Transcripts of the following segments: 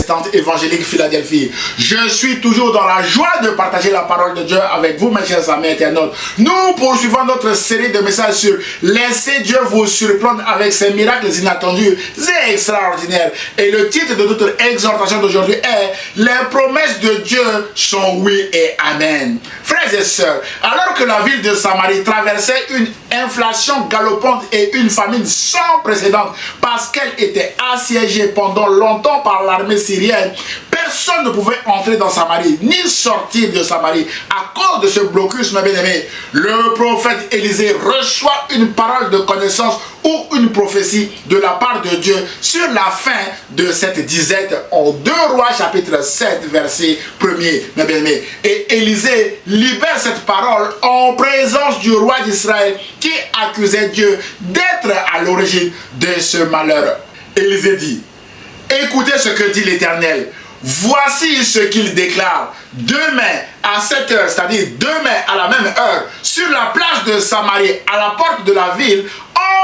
protestante évangélique Philadelphie. Je suis toujours dans la joie de partager la parole de Dieu avec vous, mes chers amis internautes. Nous poursuivons notre série de messages sur laissez Dieu vous surprendre avec ses miracles inattendus et extraordinaires. Et le titre de notre exhortation d'aujourd'hui est les promesses de Dieu sont oui et amen. Frères et sœurs, alors que la ville de Samarie traversait une inflation galopante et une famine sans précédent parce qu'elle était assiégée pendant longtemps par l'armée syrienne, personne ne pouvait entrer dans Samarie ni sortir de Samarie à cause de ce blocus, mes bien-aimés. Le prophète Élisée reçoit une parole de connaissance ou une prophétie de la part de Dieu sur la fin de cette disette en 2 Rois chapitre 7 verset 1er, mes bien-aimés. Et Élisée libère cette parole en présence du roi d'Israël qui accusait Dieu d'être à l'origine de ce malheur. Élisée dit: écoutez ce que dit l'Éternel. Voici ce qu'il déclare. Demain à 7 heures, c'est-à-dire demain à la même heure, sur la place de Samarie, à la porte de la ville,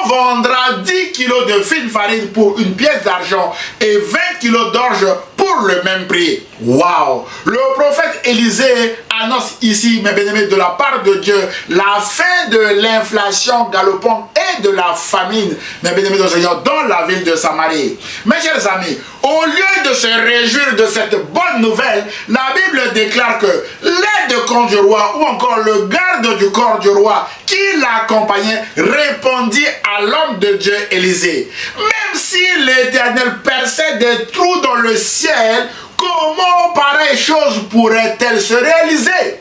on vendra 10 kilos de fine farine pour une pièce d'argent et 20 kilos d'orge pour le même prix. Waouh! Le prophète Élisée annonce ici, mes bien-aimés, de la part de Dieu, la fin de l'inflation galopante et de la famine, mes bien-aimés de Seigneur, dans la ville de Samarie. Mes chers amis, au lieu de se réjouir de cette bonne nouvelle, la Bible déclare que l'aide-camp du roi ou encore le garde du corps du roi qui l'accompagnait répondit à l'homme de Dieu Élisée: même si l'Éternel perçait des trous dans le ciel, comment pareille chose pourrait-elle se réaliser?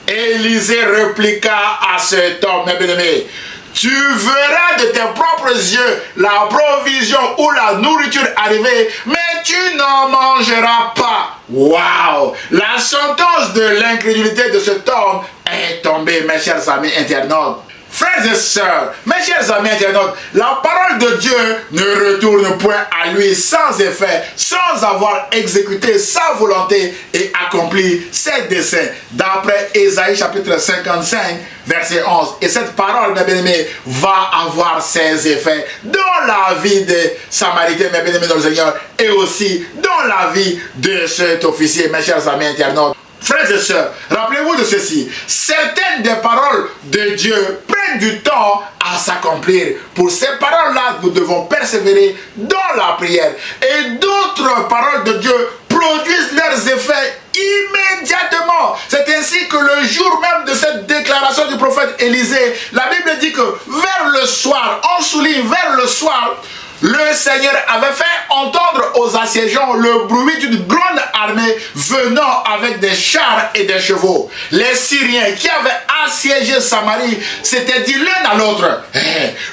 Élisée répliqua à cet homme: mes bien-aimés, tu verras de tes propres yeux la provision ou la nourriture arriver, mais tu n'en mangeras pas. Waouh! La sentence de l'incrédulité de cet homme est tombée, mes chers amis internautes. Frères et sœurs, mes chers amis internautes, la parole de Dieu ne retourne point à lui sans effet, sans avoir exécuté sa volonté et accompli ses desseins. D'après Ésaïe chapitre 55, verset 11. Et cette parole, mes bien-aimés, va avoir ses effets dans la vie des Samaritains, mes bien-aimés dans le Seigneur, et aussi dans la vie de cet officier, mes chers amis internautes. Frères et sœurs, rappelez-vous de ceci. Certaines des paroles de Dieu prennent du temps à s'accomplir. Pour ces paroles-là, nous devons persévérer dans la prière. Et d'autres paroles de Dieu produisent leurs effets immédiatement. C'est ainsi que le jour même de cette déclaration du prophète Élisée, la Bible dit que vers le soir, on souligne vers le soir, le Seigneur avait fait entendre aux assiégeants le bruit d'une grande armée venant avec des chars et des chevaux. Les Syriens qui avaient assiégé Samarie s'étaient dit l'un à l'autre: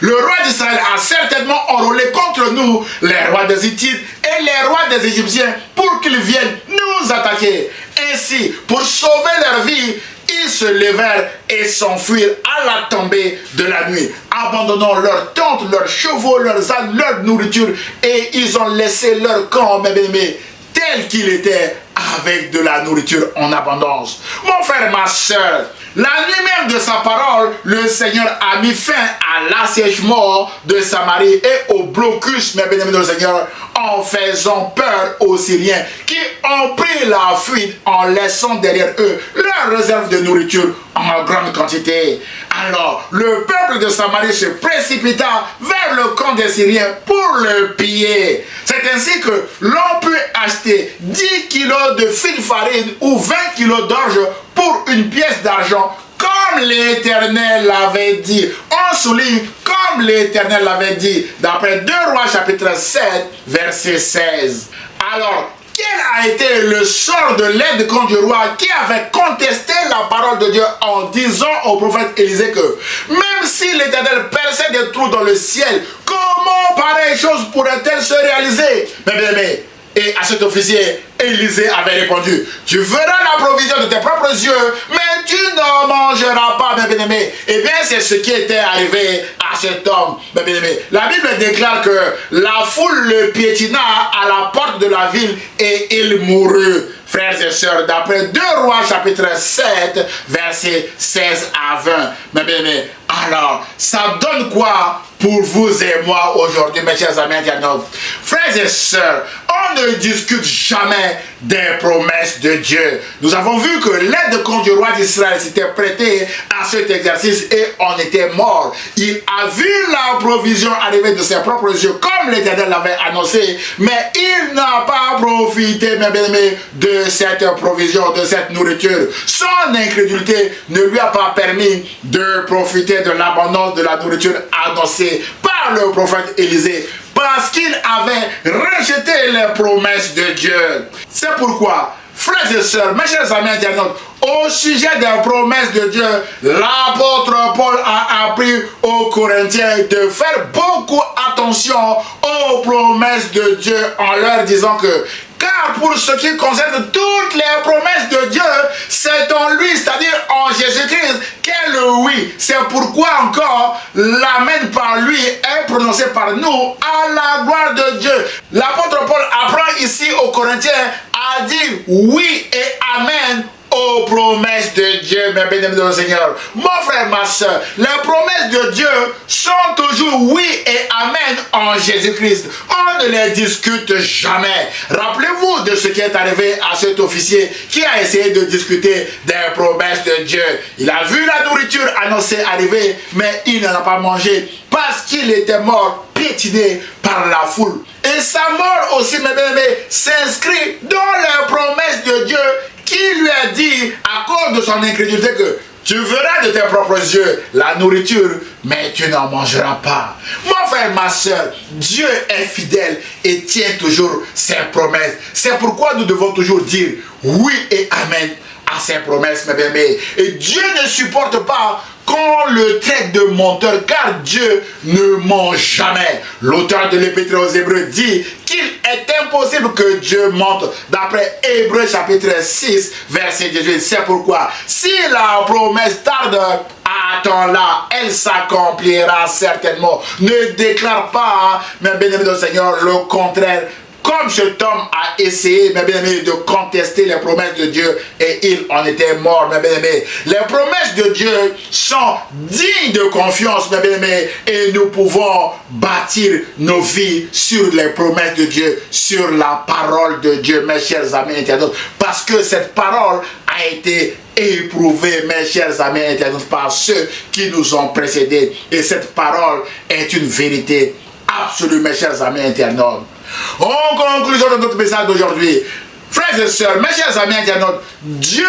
le roi d'Israël a certainement enrôlé contre nous les rois des Hittites et les rois des Égyptiens pour qu'ils viennent nous attaquer. Ainsi, pour sauver leur vie, ils se levèrent et s'enfuirent à la tombée de la nuit, abandonnant leurs tentes, leurs chevaux, leurs ânes, leur nourriture, et ils ont laissé leur camp, mes bien-aimés, tel qu'il était, avec de la nourriture en abondance. Mon frère, ma soeur, la nuit même de sa parole, le Seigneur a mis fin à l'assiègement de Samarie et au blocus, mes bien-aimés du Seigneur, en faisant peur aux Syriens qui ont pris la fuite en laissant derrière eux leur réserve de nourriture en grande quantité. Alors, le peuple de Samarie se précipita vers le camp des Syriens pour le piller. C'est ainsi que l'on peut acheter 10 kilos de fine farine ou 20 kilos d'orge pour une pièce d'argent, comme l'Éternel l'avait dit. On souligne comme l'Éternel l'avait dit, d'après 2 Rois chapitre 7, verset 16. Alors, quel a été le sort de l'aide-camp du roi qui avait contesté la parole de Dieu en disant au prophète Élisée que même si l'Éternel perçait des trous dans le ciel, comment pareille chose pourrait-elle se réaliser? Mais, et à cet officier, Élisée avait répondu: tu verras la provision de tes propres yeux, mais tu n'en mangeras pas, mes bien-aimés. Eh bien, c'est ce qui était arrivé à cet homme, mes bien-aimés. La Bible déclare que la foule le piétina à la porte de la ville et il mourut. Frères et sœurs, d'après 2 Rois chapitre 7, versets 16 à 20. Mes bien-aimés, alors, ça donne quoi pour vous et moi aujourd'hui, mes chers amis internautes. Frères et sœurs, on ne discute jamais des promesses de Dieu. Nous avons vu que l'aide contre du roi d'Israël s'était prêtée à cet exercice et on était mort. Il a vu la provision arriver de ses propres yeux comme l'Éternel l'avait annoncé, mais il n'a pas profité, mes bien-aimés, de cette provision, de cette nourriture. Son incrédulité ne lui a pas permis de profiter de l'abondance de la nourriture annoncée par le prophète Élisée, parce qu'il avait rejeté les promesses de Dieu. C'est pourquoi, frères et sœurs, mes chers amis internautes, au sujet des promesses de Dieu, l'apôtre Paul a appris aux Corinthiens de faire beaucoup attention aux promesses de Dieu en leur disant que car pour ce qui concerne toutes les promesses de Dieu, c'est en lui, c'est-à-dire en Jésus-Christ, qu'est le oui. C'est pourquoi encore l'amen par lui est prononcé par nous à la gloire de Dieu. L'apôtre Paul apprend ici aux Corinthiens à dire oui et amen aux promesses de Dieu, mes bien-aimés dans le Seigneur. Mon frère, ma soeur, les promesses de Dieu sont toujours oui et amen en Jésus-Christ. On ne les discute jamais. Rappelez-vous de ce qui est arrivé à cet officier qui a essayé de discuter des promesses de Dieu. Il a vu la nourriture annoncée arriver, mais il n'en a pas mangé parce qu'il était mort, piétiné par la foule. Et sa mort aussi, mes bien-aimés, s'inscrit dans les promesses de Dieu qui lui a dit, à cause de son incrédulité, que tu verras de tes propres yeux la nourriture, mais tu n'en mangeras pas. Mon frère, ma soeur, Dieu est fidèle et tient toujours ses promesses. C'est pourquoi nous devons toujours dire oui et amen à ses promesses, mes bien-aimés. Et Dieu ne supporte pas qu'on le traite de menteur, car Dieu ne ment jamais. L'auteur de l'Épître aux Hébreux dit qu'il est impossible que Dieu mente, d'après Hébreux chapitre 6, verset 18. C'est pourquoi, si la promesse tarde, attends-la, elle s'accomplira certainement. Ne déclare pas, mes bien-aimés du Seigneur, le contraire. Comme cet homme a essayé, mes bien-aimés, de contester les promesses de Dieu et il en était mort, mes bien-aimés. Les promesses de Dieu sont dignes de confiance, mes bien-aimés, et nous pouvons bâtir nos vies sur les promesses de Dieu, sur la parole de Dieu, mes chers amis internautes, parce que cette parole a été éprouvée, mes chers amis internautes, par ceux qui nous ont précédés. Et cette parole est une vérité absolue, mes chers amis internautes. En conclusion de notre message d'aujourd'hui, frères et sœurs, mes chers amis internautes, Dieu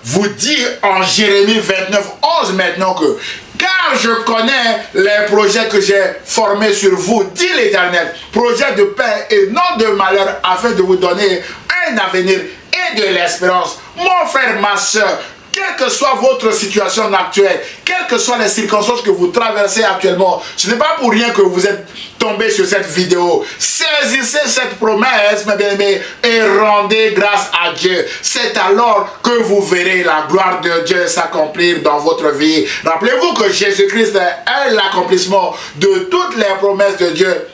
vous dit en Jérémie 29, 11 maintenant que car je connais les projets que j'ai formés sur vous, dit l'Éternel, projets de paix et non de malheur, afin de vous donner un avenir et de l'espérance. Mon frère, ma soeur, quelle que soit votre situation actuelle, quelles que soient les circonstances que vous traversez actuellement, ce n'est pas pour rien que vous êtes tombé sur cette vidéo. Saisissez cette promesse, mes bien-aimés, et rendez grâce à Dieu. C'est alors que vous verrez la gloire de Dieu s'accomplir dans votre vie. Rappelez-vous que Jésus-Christ est l'accomplissement de toutes les promesses de Dieu,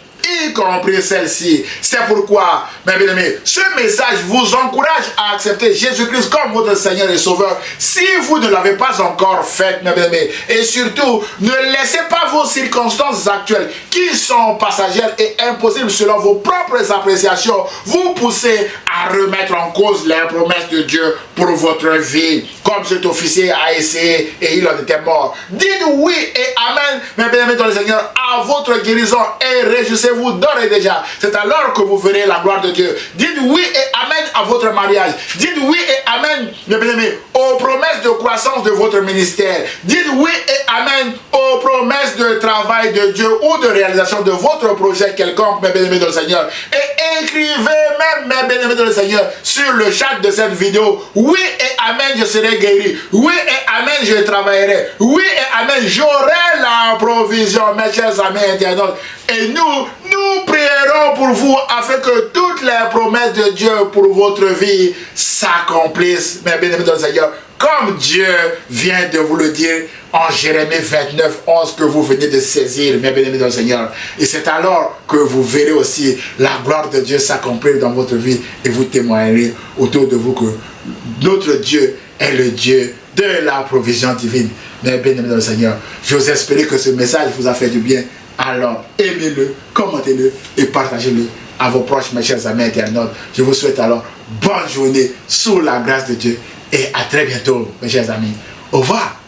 y compris celle-ci. C'est pourquoi, mes bien-aimés, ce message vous encourage à accepter Jésus-Christ comme votre Seigneur et Sauveur, si vous ne l'avez pas encore fait, mes bien-aimés. Et surtout, ne laissez pas vos circonstances actuelles, qui sont passagères et impossibles selon vos propres appréciations, vous pousser à remettre en cause les promesses de Dieu pour votre vie, comme cet officier a essayé et il en était mort. Dites oui et amen, mes bien-aimés dans le Seigneur, à votre guérison et réjouissez-vous d'ores et déjà. C'est alors que vous verrez la gloire de Dieu. Dites oui et amen à votre mariage. Dites oui et amen, mes bien-aimés, aux promesses de croissance de votre ministère. Dites oui et amen aux promesses de travail de Dieu ou de réalisation de votre projet quelconque, mes bien-aimés dans le Seigneur. Et écrivez même, mes bien-aimés dans le Seigneur, sur le chat de cette vidéo, oui et amen, je serai guéri. Oui et amen, je travaillerai. Oui et amen, j'aurai la provision, mes chers amis internautes. Et nous prierons pour vous afin que toutes les promesses de Dieu pour votre vie s'accomplissent, mes bien-aimés dans le Seigneur, comme Dieu vient de vous le dire en Jérémie 29, 11 que vous venez de saisir, mes bien-aimés dans le Seigneur. Et c'est alors que vous verrez aussi la gloire de Dieu s'accomplir dans votre vie et vous témoignerez autour de vous que notre Dieu est le Dieu de la provision divine. Mes bien-aimés dans le Seigneur, j'ose espérer que ce message vous a fait du bien Alors, aimez-le, commentez-le et partagez-le à vos proches, mes chers amis internautes. Je vous souhaite alors bonne journée sous la grâce de Dieu et à très bientôt, mes chers amis. Au revoir.